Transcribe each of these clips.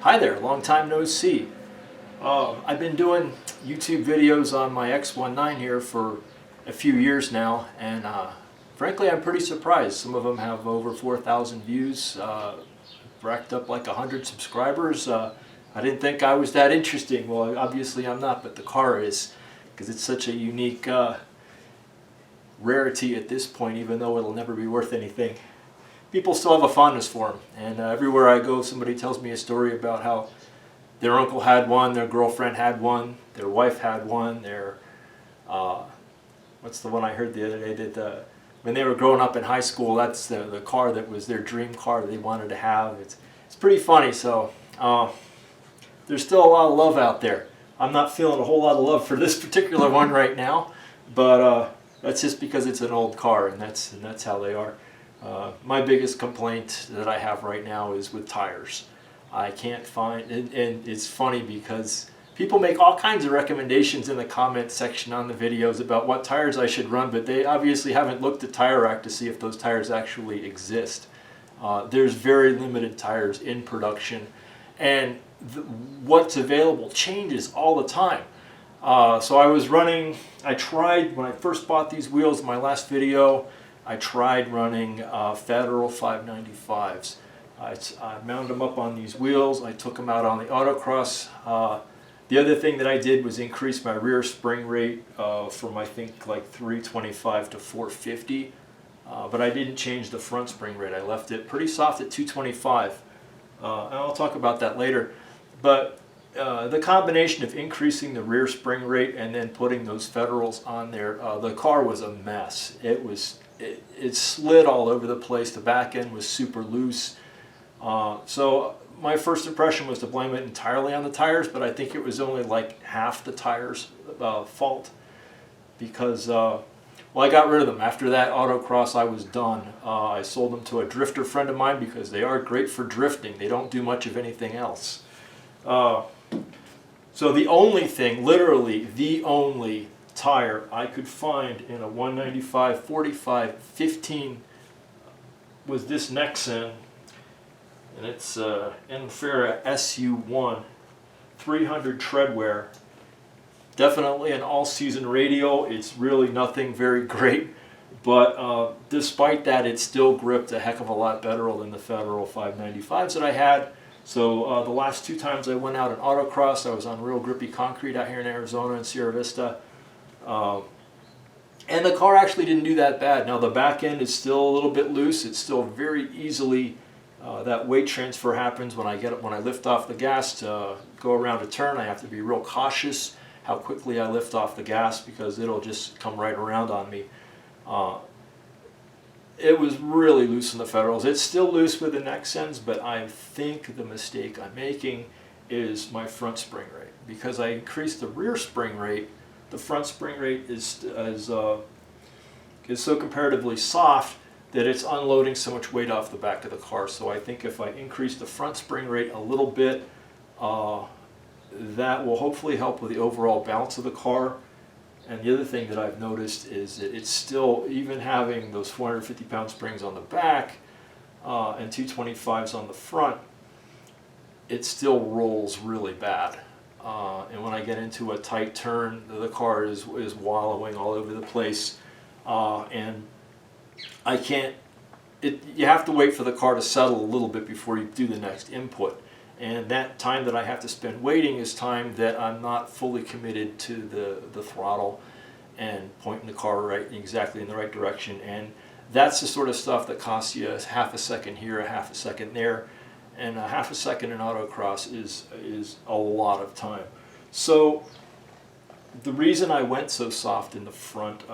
Hi there, long time no see. I've been doing YouTube videos on my X19 here for a few years now, and frankly I'm pretty surprised. Some of them have over 4,000 views, racked up like 100 subscribers. I didn't think I was that interesting. Well, obviously I'm not, but the car is, because it's such a unique rarity at this point, even though it'll never be worth anything. People still have a fondness for them, and everywhere I go somebody tells me a story about how their uncle had one, their girlfriend had one, their wife had one, their what's the one I heard the other day, that when they were growing up in high school, that's the car that was their dream car that they wanted to have. It's pretty funny. So there's still a lot of love out there. I'm not feeling a whole lot of love for this particular one right now, but that's just because it's an old car, and that's how they are. My biggest complaint that I have right now is with tires. I can't find, and it's funny because people make all kinds of recommendations in the comment section on the videos about what tires I should run, but they obviously haven't looked at Tire Rack to see if those tires actually exist. There's very limited tires in production, and what's available changes all the time. So I tried, when I first bought these wheels in my last video, I tried running Federal 595s. I mounted them up on these wheels. I took them out on the Autocross. The other thing that I did was increase my rear spring rate from I think like 325 to 450. But I didn't change the front spring rate. I left it pretty soft at 225. And I'll talk about that later. But the combination of increasing the rear spring rate and then putting those Federals on there, the car was a mess. It slid all over the place. The back end was super loose. So my first impression was to blame it entirely on the tires, but I think it was only like half the tires' fault, because well, I got rid of them. After that Autocross, I was done. I sold them to a drifter friend of mine because they are great for drifting. They don't do much of anything else. So the only thing, literally the only tire I could find in a 195, 45, 15 was this Nexen, and it's Infera SU1 300 tread wear. Definitely an all-season radial. It's really nothing very great, but despite that, it still gripped a heck of a lot better than the Federal 595s that I had. So the last two times I went out in Autocross, I was on real grippy concrete out here in Arizona in Sierra Vista. And the car actually didn't do that bad. Now the back end is still a little bit loose. It's still very easily, that weight transfer happens when I lift off the gas to go around a turn. I have to be real cautious how quickly I lift off the gas, because it'll just come right around on me. It was really loose in the Federals. It's still loose with the Nexens, but I think the mistake I'm making is my front spring rate. Because I increased the rear spring rate, the front spring rate is so comparatively soft that it's unloading so much weight off the back of the car. So I think if I increase the front spring rate a little bit, that will hopefully help with the overall balance of the car. And the other thing that I've noticed is that it's still, even having those 450-pound springs on the back and 225s on the front, it still rolls really bad. And when I get into a tight turn, the car is wallowing all over the place, and I can't. You have to wait for the car to settle a little bit before you do the next input, and that time that I have to spend waiting is time that I'm not fully committed to the throttle and pointing the car exactly in the right direction. And that's the sort of stuff that costs you a half a second here, a half a second there. And a half a second in Autocross is a lot of time. So the reason I went so soft in the front,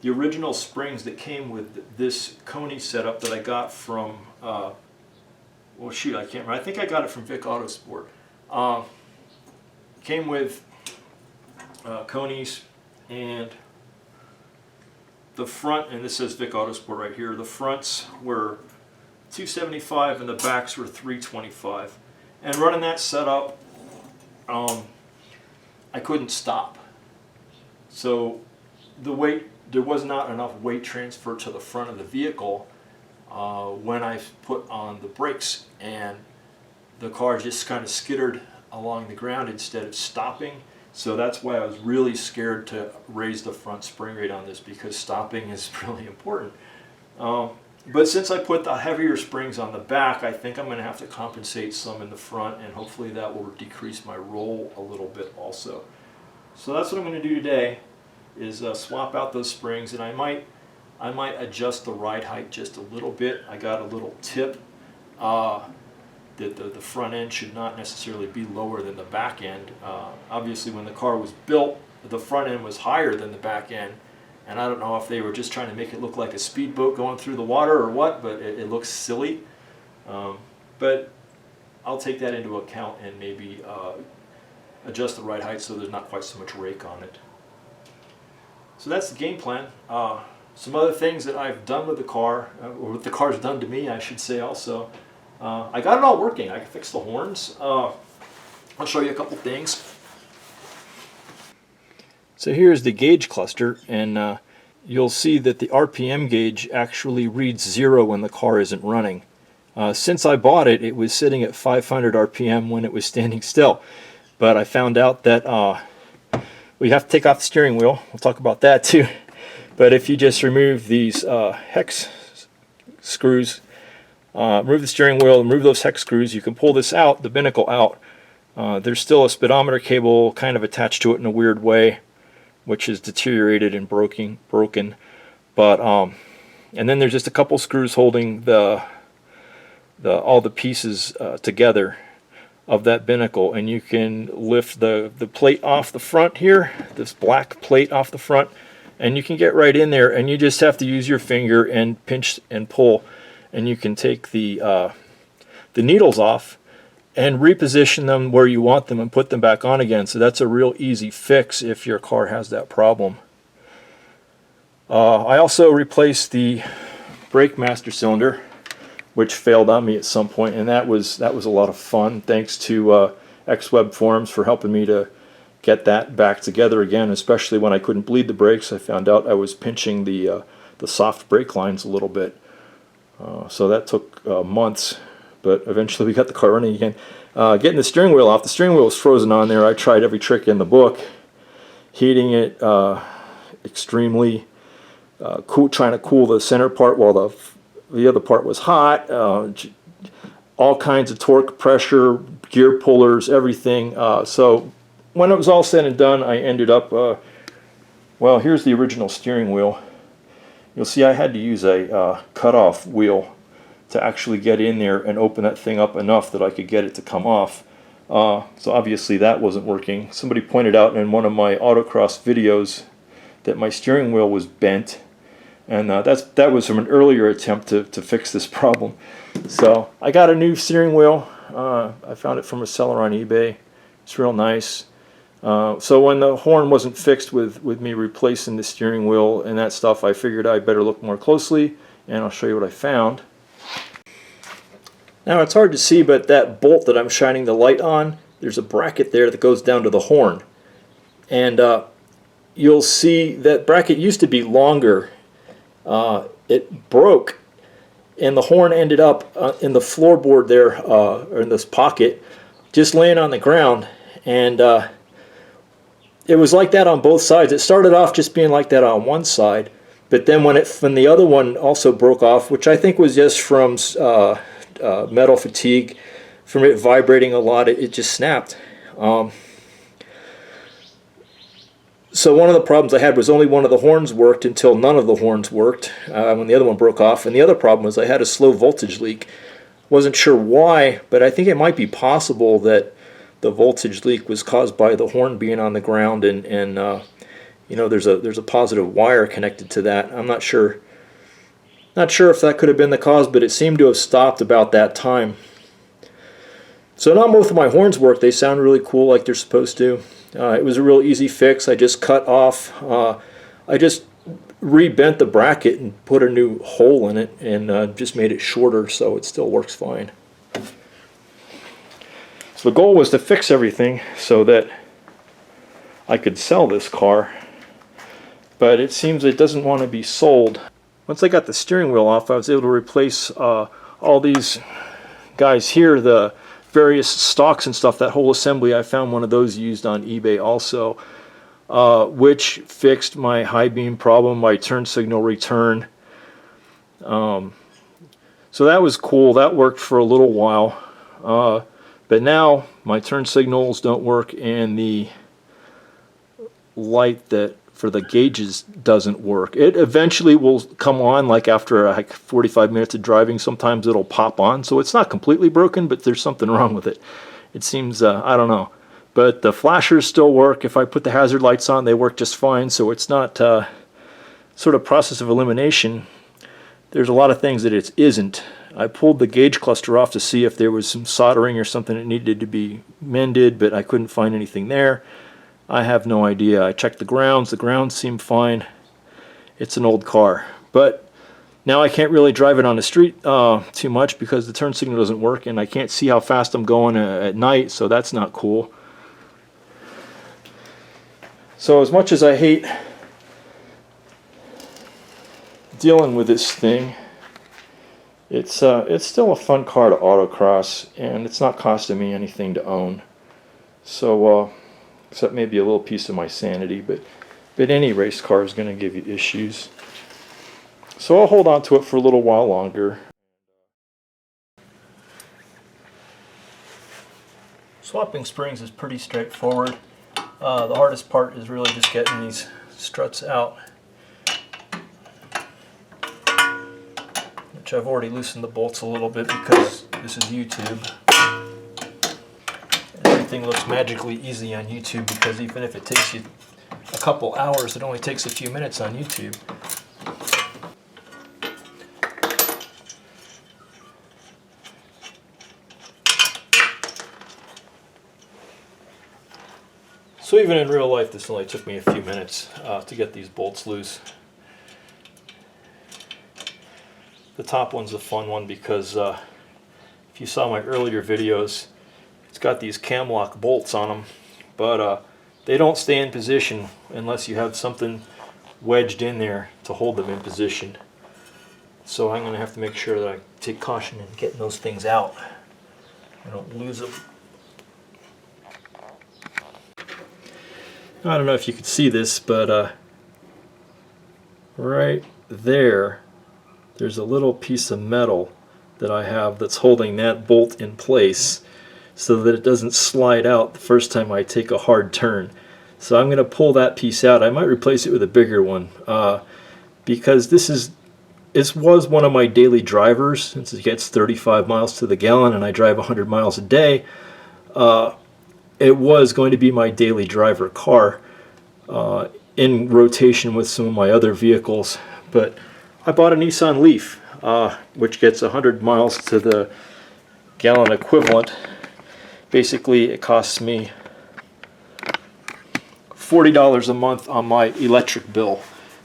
the original springs that came with this Coney setup that I got from, well shoot, I can't remember. I think I got it from Vic Autosport. Came with Coneys, and the front, and this says Vic Autosport right here, the fronts were 275 and the backs were 325. And running that setup, I couldn't stop. So there was not enough weight transfer to the front of the vehicle when I put on the brakes, and the car just kind of skittered along the ground instead of stopping. So that's why I was really scared to raise the front spring rate on this, because stopping is really important. But since I put the heavier springs on the back, I think I'm going to have to compensate some in the front, and hopefully that will decrease my roll a little bit also. So that's what I'm going to do today, is swap out those springs, and I might adjust the ride height just a little bit. I got a little tip that the front end should not necessarily be lower than the back end. Obviously when the car was built, the front end was higher than the back end, and I don't know if they were just trying to make it look like a speedboat going through the water or what, but it looks silly. But I'll take that into account and maybe adjust the ride height so there's not quite so much rake on it. So that's the game plan. Some other things that I've done with the car, or what the car's done to me, I should say also. I got it all working. I fixed the horns. I'll show you a couple things. So here's the gauge cluster, and you'll see that the RPM gauge actually reads 0 when the car isn't running. Since I bought it, it was sitting at 500 RPM when it was standing still. But I found out that we have to take off the steering wheel. We'll talk about that too. But if you just remove these hex screws, remove the steering wheel, remove those hex screws, you can pull this out, the binnacle out. There's still a speedometer cable kind of attached to it in a weird way, which is deteriorated and broken. But and then there's just a couple screws holding all the pieces together of that binnacle, and you can lift the plate off the front here, this black plate off the front, and you can get right in there, and you just have to use your finger and pinch and pull, and you can take the needles off and reposition them where you want them and put them back on again. So that's a real easy fix if your car has that problem. I also replaced the brake master cylinder, which failed on me at some point, and that was a lot of fun. Thanks to X-Web forums for helping me to get that back together again, especially when I couldn't bleed the brakes. I found out I was pinching the soft brake lines a little bit. So that took months, but eventually we got the car running again. Getting the steering wheel off. The steering wheel was frozen on there. I tried every trick in the book, heating it extremely, trying to cool the center part while the other part was hot. All kinds of torque, pressure, gear pullers, everything. So when it was all said and done, I ended up, well, here's the original steering wheel. You'll see I had to use a cutoff wheel to actually get in there and open that thing up enough that I could get it to come off. So obviously that wasn't working. Somebody pointed out in one of my Autocross videos that my steering wheel was bent, and that was from an earlier attempt to fix this problem. So I got a new steering wheel. I found it from a seller on eBay. It's real nice. So when the horn wasn't fixed with me replacing the steering wheel and that stuff, I figured I'd better look more closely, and I'll show you what I found. Now it's hard to see, but that bolt that I'm shining the light on, there's a bracket there that goes down to the horn. And you'll see that bracket used to be longer. It broke, and the horn ended up in the floorboard there, or in this pocket, just laying on the ground. And it was like that on both sides. It started off just being like that on one side, but then when the other one also broke off, which I think was just from metal fatigue, from it vibrating a lot, it just snapped. So one of the problems I had was only one of the horns worked until none of the horns worked when the other one broke off. And the other problem was I had a slow voltage leak. Wasn't sure why, but I think it might be possible that the voltage leak was caused by the horn being on the ground, and you know, there's a positive wire connected to that. I'm not sure. Not sure if that could have been the cause, but it seemed to have stopped about that time. So now both of my horns work. They sound really cool like they're supposed to. It was a real easy fix. I just cut off, I just rebent the bracket and put a new hole in it, and just made it shorter so it still works fine. So the goal was to fix everything so that I could sell this car, but it seems it doesn't want to be sold. Once I got the steering wheel off, I was able to replace all these guys here, the various stocks and stuff, that whole assembly, I found one of those used on eBay also, which fixed my high beam problem, my turn signal return. So that was cool. That worked for a little while. But now my turn signals don't work, and the light that for the gauges doesn't work. It eventually will come on, like after like 45 minutes of driving. Sometimes it'll pop on, so it's not completely broken, but there's something wrong with it. It seems, I don't know. But the flashers still work. If I put the hazard lights on, they work just fine, so it's not sort of process of elimination. There's a lot of things that it isn't. I pulled the gauge cluster off to see if there was some soldering or something that needed to be mended, but I couldn't find anything there. I have no idea. I checked the grounds seem fine. It's an old car. But now I can't really drive it on the street too much because the turn signal doesn't work, and I can't see how fast I'm going at night, so that's not cool. So as much as I hate dealing with this thing, it's still a fun car to autocross, and it's not costing me anything to own. So except maybe a little piece of my sanity, but any race car is going to give you issues. So I'll hold on to it for a little while longer. Swapping springs is pretty straightforward. The hardest part is really just getting these struts out, which I've already loosened the bolts a little bit because this is YouTube. Everything looks magically easy on YouTube because even if it takes you a couple hours, it only takes a few minutes on YouTube. So even in real life, this only took me a few minutes to get these bolts loose. The top one's the fun one because if you saw my earlier videos, it's got these cam lock bolts on them, but they don't stay in position unless you have something wedged in there to hold them in position. So I'm going to have to make sure that I take caution in getting those things out. I don't lose them. I don't know if you could see this, but right there's a little piece of metal that I have that's holding that bolt in place so that it doesn't slide out the first time I take a hard turn. So I'm going to pull that piece out. I might replace it with a bigger one because this was one of my daily drivers. Since it gets 35 miles to the gallon and I drive 100 miles a day, it was going to be my daily driver car in rotation with some of my other vehicles. But I bought a Nissan Leaf, which gets 100 miles to the gallon equivalent. Basically, it costs me $40 a month on my electric bill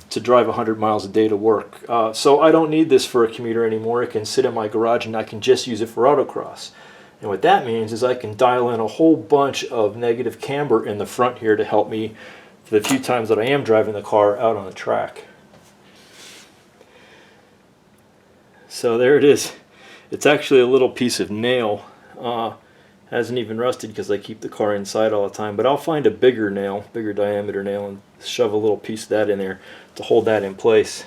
to drive 100 miles a day to work. So I don't need this for a commuter anymore. It can sit in my garage and I can just use it for autocross. And what that means is I can dial in a whole bunch of negative camber in the front here to help me for the few times that I am driving the car out on the track. So there it is. It's actually a little piece of nail. Hasn't even rusted because I keep the car inside all the time, but I'll find a bigger nail, bigger diameter nail, and shove a little piece of that in there to hold that in place.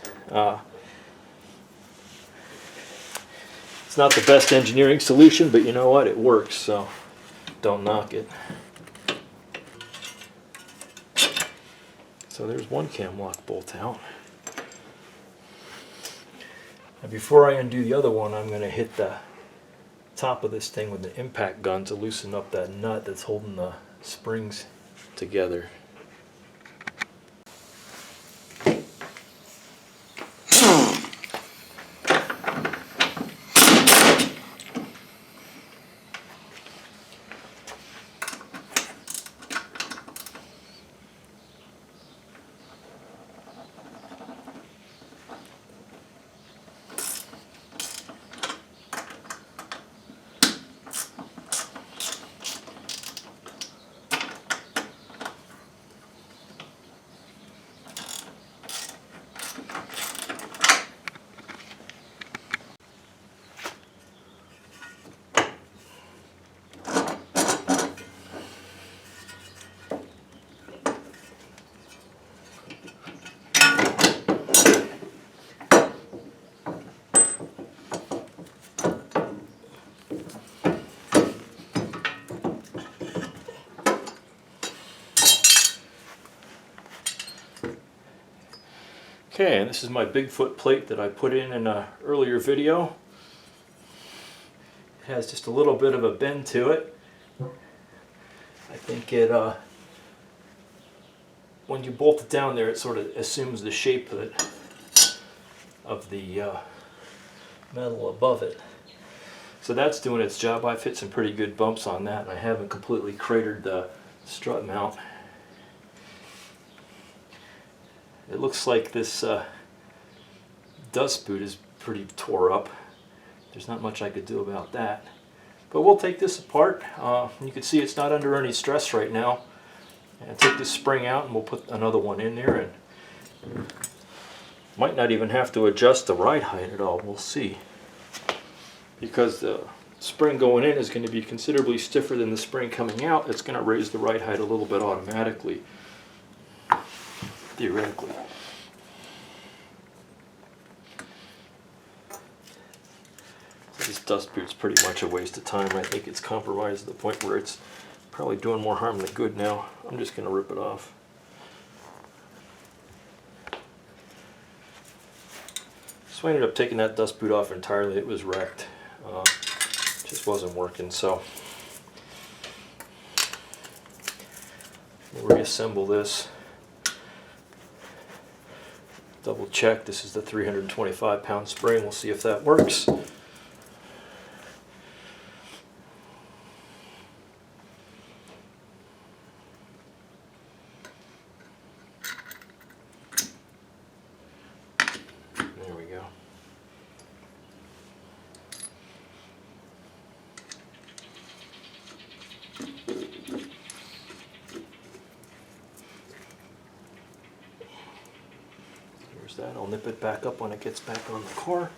It's not the best engineering solution, but you know what? It works, so don't knock it. So there's one cam lock bolt out. Now before I undo the other one, I'm going to hit the top of this thing with the impact gun to loosen up that nut that's holding the springs together. Okay, and this is my Bigfoot plate that I put in an earlier video. It has just a little bit of a bend to it. I think it, when you bolt it down there, it sort of assumes the shape of the metal above it. So that's doing its job. I've hit some pretty good bumps on that, and I haven't completely cratered the strut mount. It looks like this dust boot is pretty tore up. There's not much I could do about that. But we'll take this apart. You can see it's not under any stress right now. And take this spring out and we'll put another one in there, and might not even have to adjust the ride height at all. We'll see. Because the spring going in is going to be considerably stiffer than the spring coming out. It's going to raise the ride height a little bit automatically. Theoretically. So this dust boot's pretty much a waste of time. I think it's compromised to the point where it's probably doing more harm than good now. I'm just going to rip it off. So I ended up taking that dust boot off entirely. It was wrecked. Just wasn't working, so we'll reassemble this. Double check. This is the 325-pound spring. We'll see if that works. There we go. That. I'll nip it back up when it gets back on the car.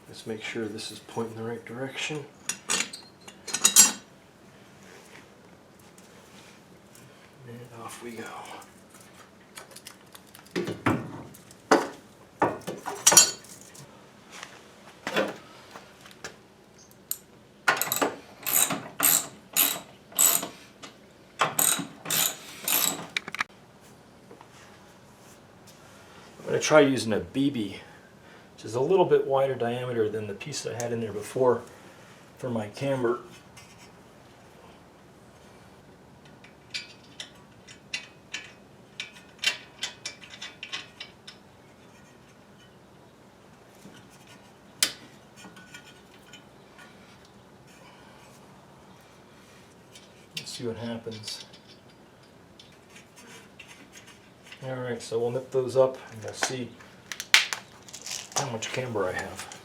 Let's make sure this is pointing the right direction. And off we go. I'm going to try using a BB, which is a little bit wider diameter than the piece that I had in there before for my camber. Let's see what happens. Alright, so we'll nip those up and we'll see how much camber I have.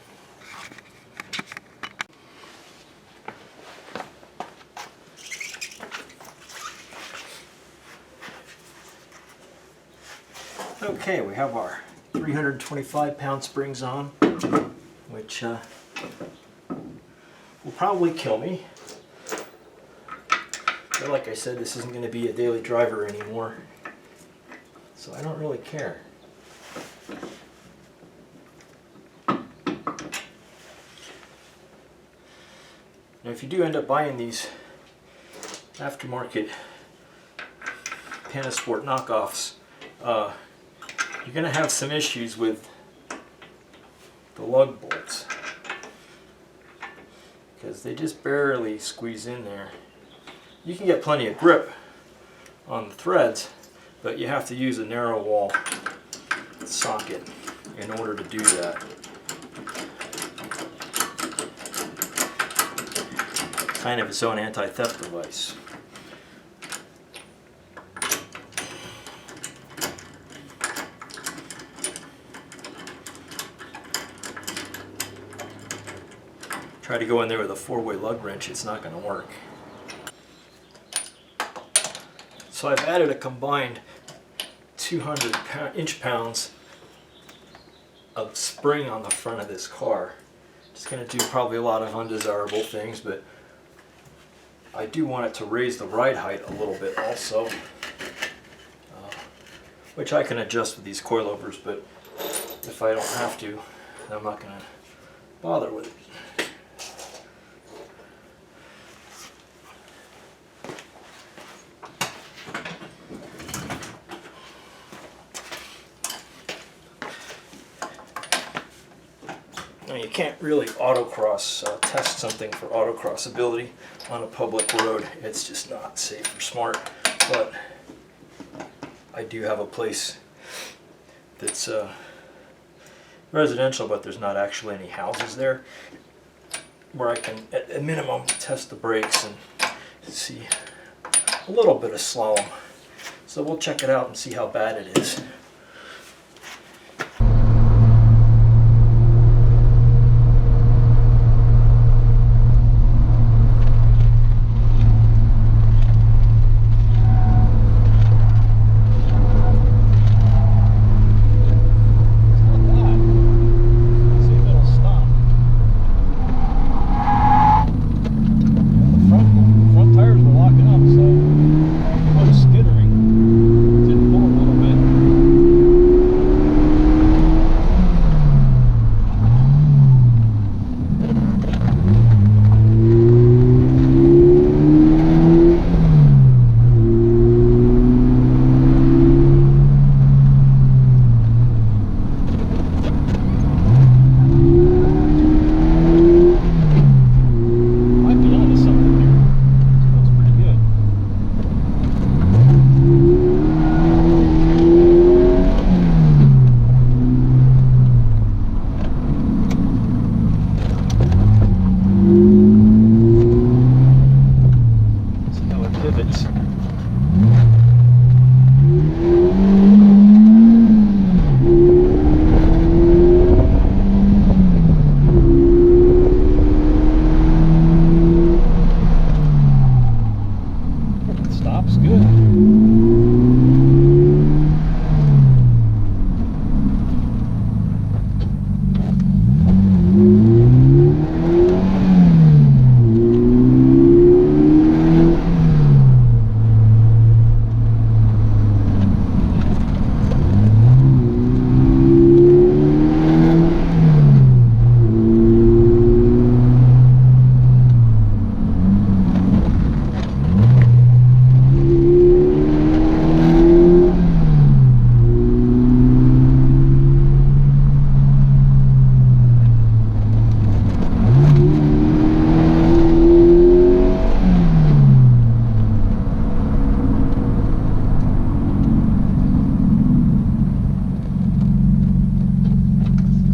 Okay, we have our 325-pound springs on, which will probably kill me. But like I said, this isn't going to be a daily driver anymore. So I don't really care. Now if you do end up buying these aftermarket Panasport knockoffs, you're going to have some issues with the lug bolts because they just barely squeeze in there. You can get plenty of grip on the threads, but you have to use a narrow wall socket in order to do that. Kind of its own anti-theft device. Try to go in there with a 4-way lug wrench, it's not going to work. So I've added a combined 200 inch-pounds of spring on the front of this car. It's going to do probably a lot of undesirable things, but I do want it to raise the ride height a little bit also, which I can adjust with these coilovers, but if I don't have to, I'm not going to bother with it. Now, you can't really autocross test something for autocross ability on a public road. It's just not safe or smart. But I do have a place that's residential, but there's not actually any houses there, where I can, at a minimum, test the brakes and see a little bit of slalom. So we'll check it out and see how bad it is.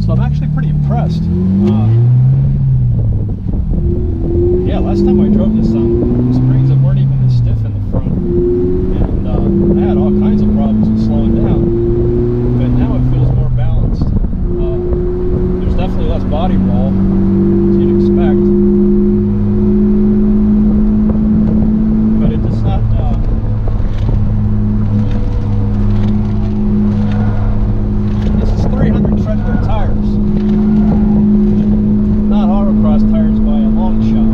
So I'm actually pretty impressed. Yeah, last time I drove this on springs that weren't even as stiff in the front, and I had all kinds of problems with slowing down, but now it feels more balanced. There's definitely less body roll, as you'd expect, but it does not this is 300 treadwear tires, not autocross tires by a long shot.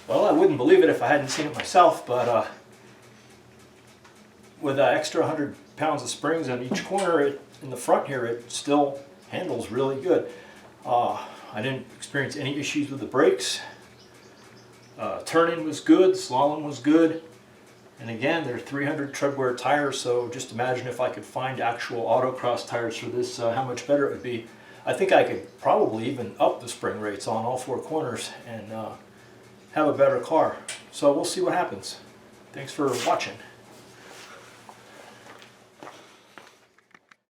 Well, I wouldn't believe it if I hadn't seen it myself, but with an extra 100 pounds of springs on each corner in the front here, it still handles really good. I didn't experience any issues with the brakes. Turning was good, slalom was good, and again, they're 300 treadwear tires, so just imagine if I could find actual autocross tires for this, how much better it would be. I think I could probably even up the spring rates on all four corners and have a better car. So we'll see what happens. Thanks for watching.